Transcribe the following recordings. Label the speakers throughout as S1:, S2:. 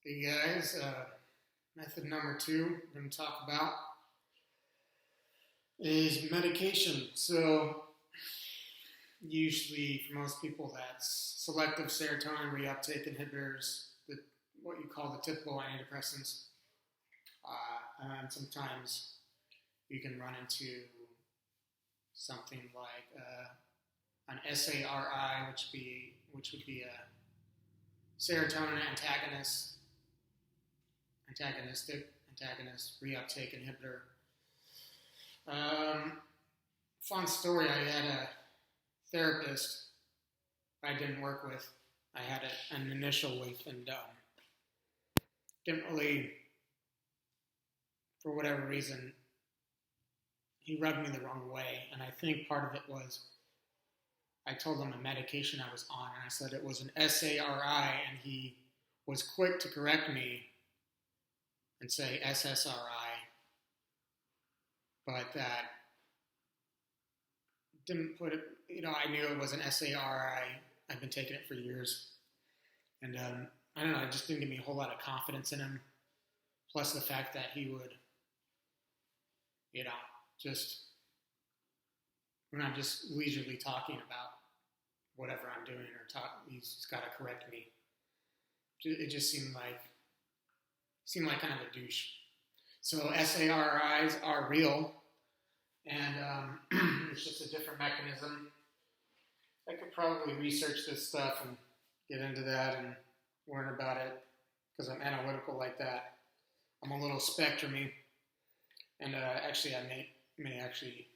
S1: Hey guys, method number 2 we're going to talk about is medication. So, usually for most people, that's selective serotonin reuptake inhibitors, what you call the typical antidepressants. And sometimes you can run into something like an SARI, which would be a serotonin antagonist reuptake inhibitor. Fun story, I had a therapist I didn't work with. I had an initial with, and didn't really, for whatever reason, he rubbed me the wrong way. And I think part of it was I told him a medication I was on, and I said it was an SARI, and he was quick to correct me and say SSRI, but that didn't put it, I knew it was an SARI. I've been taking it for years, and I don't know, it just didn't give me a whole lot of confidence in him, plus the fact that he would, just, when I'm just leisurely talking about whatever I'm doing he's got to correct me. It just seemed like kind of a douche. So SARIs are real, and it's just a different mechanism. I could probably research this stuff and get into that and learn about it because I'm analytical like that. I'm a little spectrum-y, and actually I may actually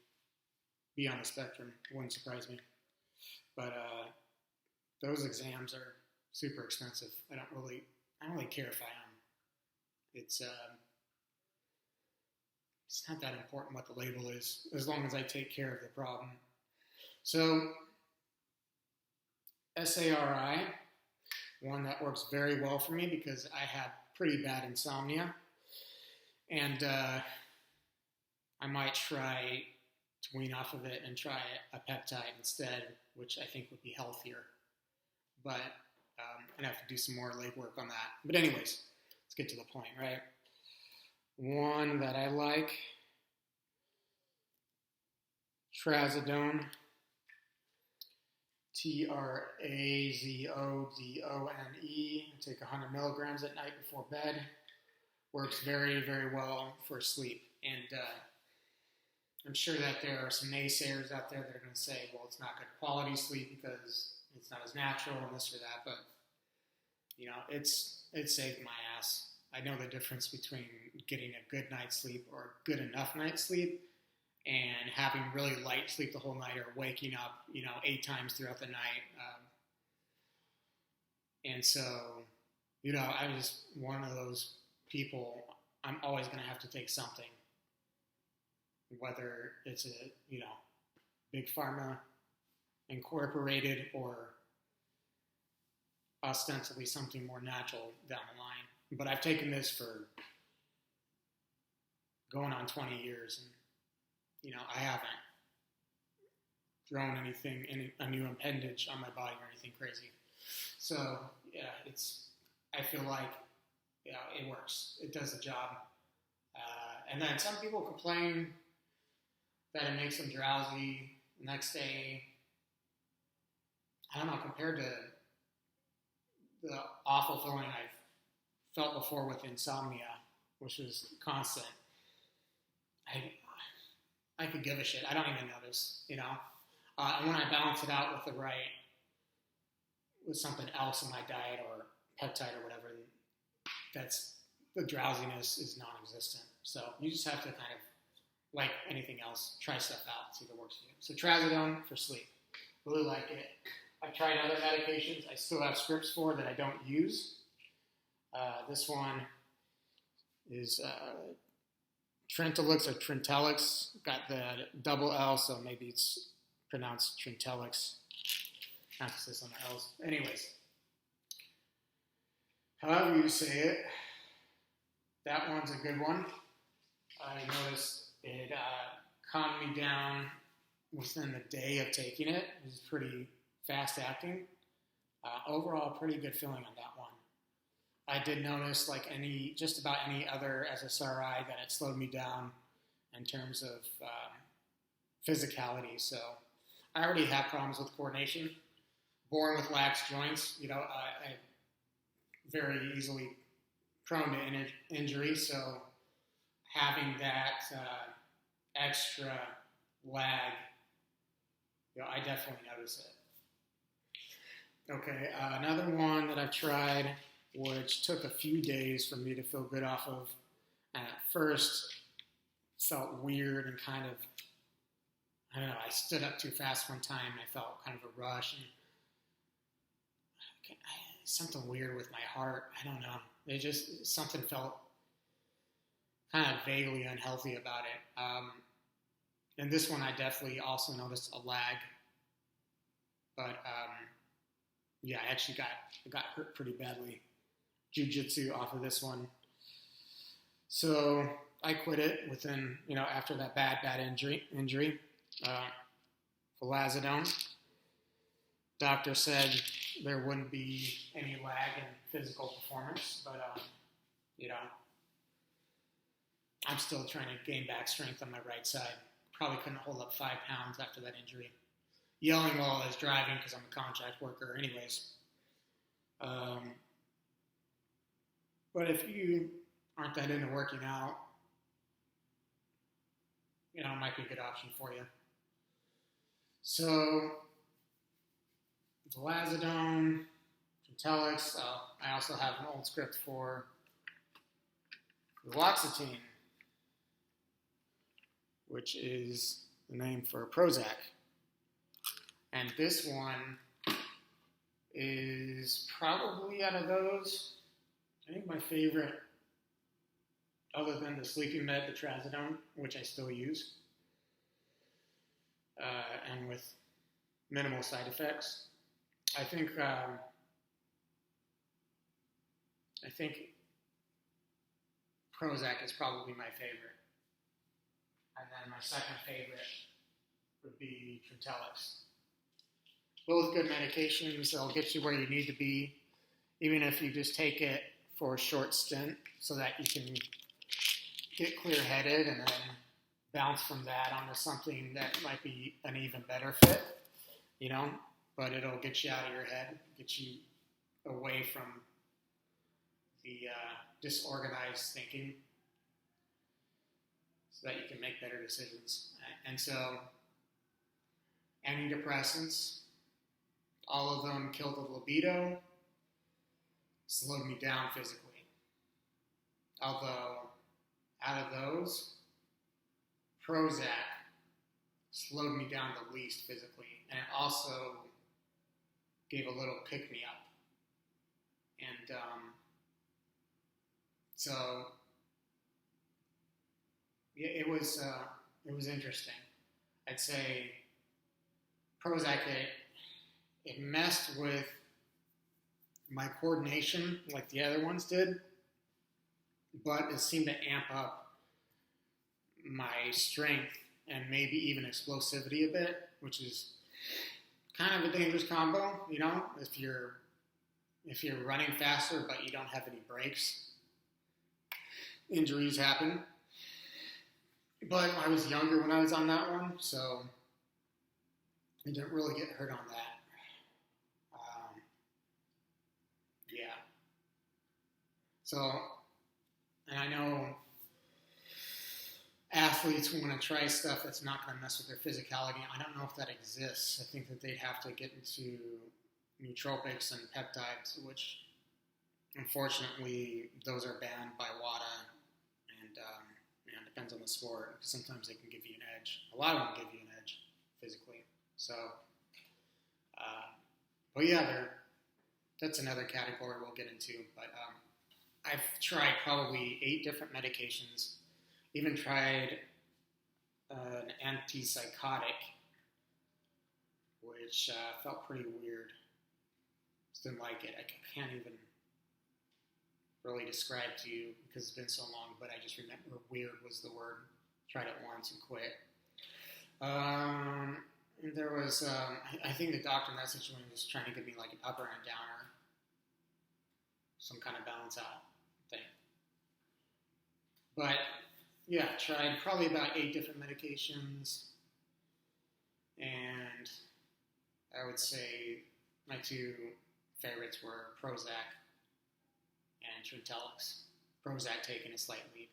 S1: be on the spectrum. It wouldn't surprise me. But those exams are super expensive. I don't really care if I am. It's not that important what the label is, as long as I take care of the problem. So, SARI, one that works very well for me because I have pretty bad insomnia, and I might try to wean off of it and try a peptide instead, which I think would be healthier. But I'd have to do some more legwork on that. But anyways, let's get to the point, right? One that I like, trazodone, Trazodone. I take 100 milligrams at night before bed. Works very, very well for sleep. And I'm sure that there are some naysayers out there that are going to say, well, it's not good quality sleep because it's not as natural and this or that. But, it saved my ass. I know the difference between getting a good night's sleep or good enough night's sleep and having really light sleep the whole night or waking up, 8 times throughout the night. And so, I'm just one of those people. I'm always going to have to take something, whether it's a, big pharma incorporated or ostensibly something more natural down the line. But I've taken this for going on 20 years, and I haven't thrown a new appendage on my body or anything crazy. So yeah, I feel like it works. It does the job. And then some people complain that it makes them drowsy the next day. I don't know, compared to the awful feeling I've felt before with insomnia, which was constant, I could give a shit. I don't even notice, and when I balance it out with something else in my diet or peptide or whatever, that's the drowsiness is non-existent. So you just have to kind of, like anything else, try stuff out, see if it works for you. So trazodone for sleep, really like it. I've tried other medications I still have scripts for that I don't use. This one is Trintellix or Trintellix. Got the double L, so maybe it's pronounced Trintellix. Emphasis on the L's. Anyways, however you say it, that one's a good one. I noticed it calmed me down within the day of taking it. It was pretty fast acting. Overall, pretty good feeling on that one. I did notice, like just about any other SSRI, that it slowed me down in terms of physicality. So I already have problems with coordination. Born with lax joints, I very easily prone to injury. So having that extra lag, I definitely notice it. Okay, another one that I've tried, which took a few days for me to feel good off of, and at first felt weird and kind of, I don't know, I stood up too fast one time and I felt kind of a rush, and something weird with my heart. I don't know. Something felt kind of vaguely unhealthy about it. And this one I definitely also noticed a lag. But I actually got hurt pretty badly. Jiu-jitsu off of this one. So I quit it within, after that bad injury. Vilazodone. Doctor said there wouldn't be any lag in physical performance, but I'm still trying to gain back strength on my right side. Probably couldn't hold up 5 pounds after that injury. Yelling while I was driving because I'm a contract worker anyways. But if you aren't that into working out, it might be a good option for you. So, Vilazodone, Trintellix. I also have an old script for Fluoxetine, which is the name for Prozac. And this one is probably out of those, I think my favorite, other than the sleeping med, the Trazodone, which I still use, and with minimal side effects. I think Prozac is probably my favorite. And then my second favorite would be Trintellix. Both good medications. They'll get you where you need to be, even if you just take it for a short stint so that you can get clear-headed and then bounce from that onto something that might be an even better fit, but it'll get you out of your head, get you away from the disorganized thinking so that you can make better decisions. And so, antidepressants, all of them killed the libido, slowed me down physically. Although, out of those, Prozac slowed me down the least physically, and it also gave a little pick-me-up. And so, yeah, it was interesting. I'd say Prozac, it messed with my coordination like the other ones did, but it seemed to amp up my strength and maybe even explosivity a bit, which is kind of a dangerous combo, if you're running faster but you don't have any brakes. Injuries happen. But I was younger when I was on that one, so I didn't really get hurt on that. So, and I know athletes want to try stuff that's not going to mess with their physicality. I don't know if that exists. I think that they'd have to get into nootropics and peptides, which unfortunately those are banned by WADA, and it depends on the sport, because sometimes they can give you an edge. A lot of them give you an edge physically. So, but yeah, that's another category we'll get into. But I've tried probably 8 different medications. Even tried an antipsychotic, which felt pretty weird. Just didn't like it. I can't even really describe to you because it's been so long, but I just remember weird was the word. Tried it once and quit. And there was, I think the doctor in that situation was trying to give me like an upper and a downer. some kind of balance out thing. But yeah, tried probably about 8 different medications, and I would say my 2 favorites were Prozac and Trintellix. Prozac taking a slight lead.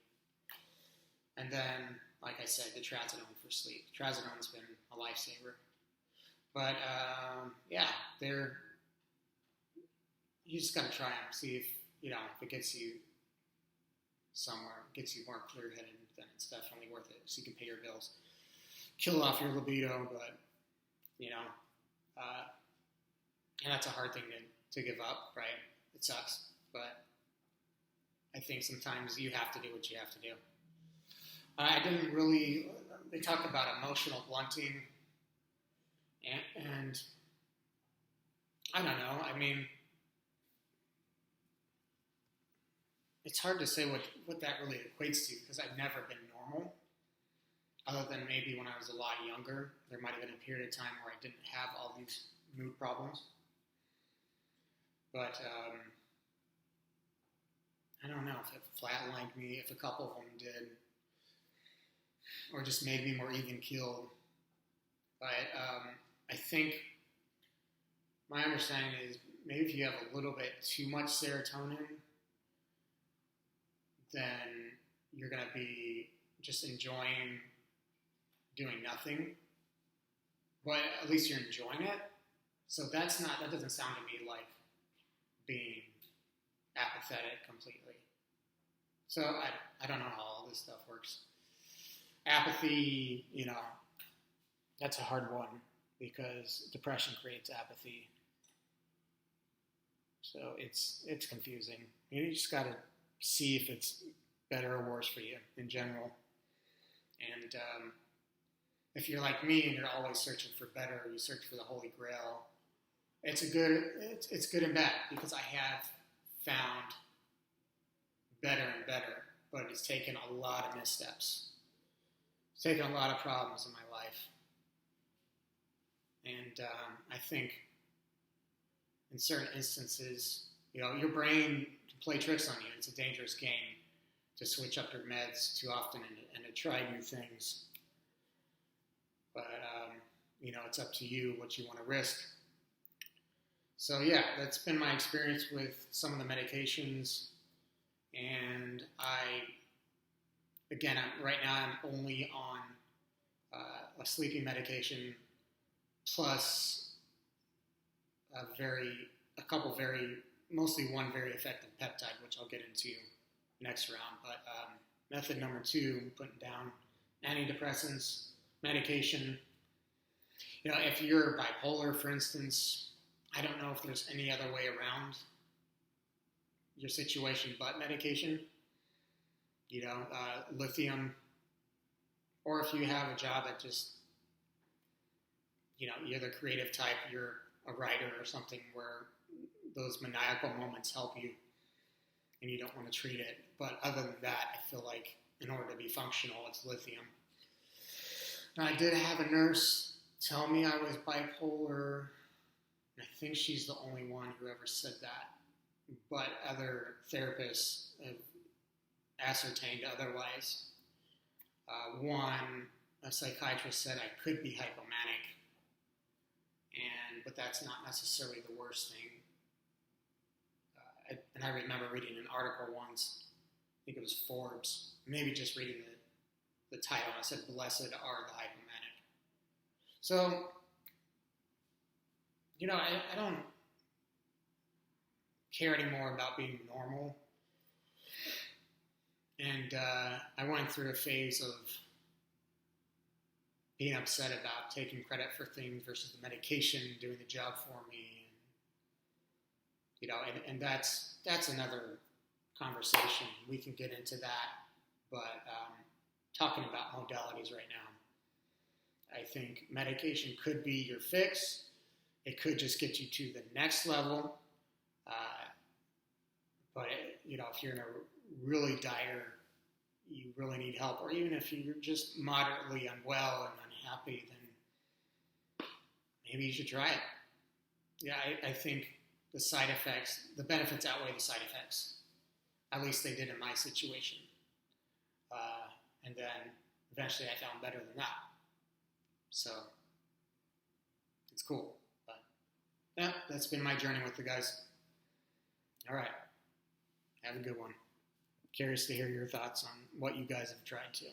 S1: And then, like I said, the trazodone for sleep. Trazodone's been a lifesaver. But, yeah, you just got to try them, see if it gets you somewhere, gets you more clear-headed, then it's definitely worth it. So you can pay your bills. Kill off your libido, but, and that's a hard thing to give up, right? It sucks, but I think sometimes you have to do what you have to do. They talk about emotional blunting, and I don't know, I mean, it's hard to say what that really equates to, because I've never been normal, other than maybe when I was a lot younger. There might have been a period of time where I didn't have all these mood problems. But I don't know if it flatlined me, if a couple of them did, or just made me more even-keeled. But I think my understanding is maybe if you have a little bit too much serotonin, then you're going to be just enjoying doing nothing. But at least you're enjoying it. So that doesn't sound to me like being apathetic completely. So I don't know how all this stuff works. Apathy, that's a hard one because depression creates apathy. So it's confusing. You just got to see if it's better or worse for you in general. And if you're like me and you're always searching for better, you search for the Holy Grail, it's good and bad, because I have found better and better, but it's taken a lot of missteps. It's taken a lot of problems in my life. And I think in certain instances, your brain can play tricks on you. It's a dangerous game to switch up your meds too often and to try new things. But, it's up to you what you want to risk. So, yeah, that's been my experience with some of the medications. And right now I'm only on a sleeping medication plus mostly one very effective peptide, which I'll get into next round. But method number 2, I'm putting down antidepressants, medication. If you're bipolar, for instance, I don't know if there's any other way around your situation but medication. Lithium, or if you have a job that just, you're the creative type, you're a writer or something where those maniacal moments help you and you don't want to treat it. But other than that, I feel like in order to be functional, it's lithium. Now, I did have a nurse tell me I was bipolar, and I think she's the only one who ever said that. But other therapists have ascertained otherwise. A psychiatrist said I could be hypomanic, but that's not necessarily the worst thing. And I remember reading an article once, I think it was Forbes, maybe just reading the title, and it said, "Blessed are the hypomanic." So, I don't care anymore about being normal. And I went through a phase of being upset about taking credit for things versus the medication doing the job for me. And that's another conversation. We can get into that. But talking about modalities right now, I think medication could be your fix. It could just get you to the next level. But if you're in a really dire, you really need help, or even if you're just moderately unwell and unhappy, then maybe you should try it. Yeah, I think the side effects, the benefits outweigh the side effects. At least they did in my situation. And then eventually I found better than that. So it's cool. But yeah, that's been my journey with the guys. All right. Have a good one. Curious to hear your thoughts on what you guys have tried to.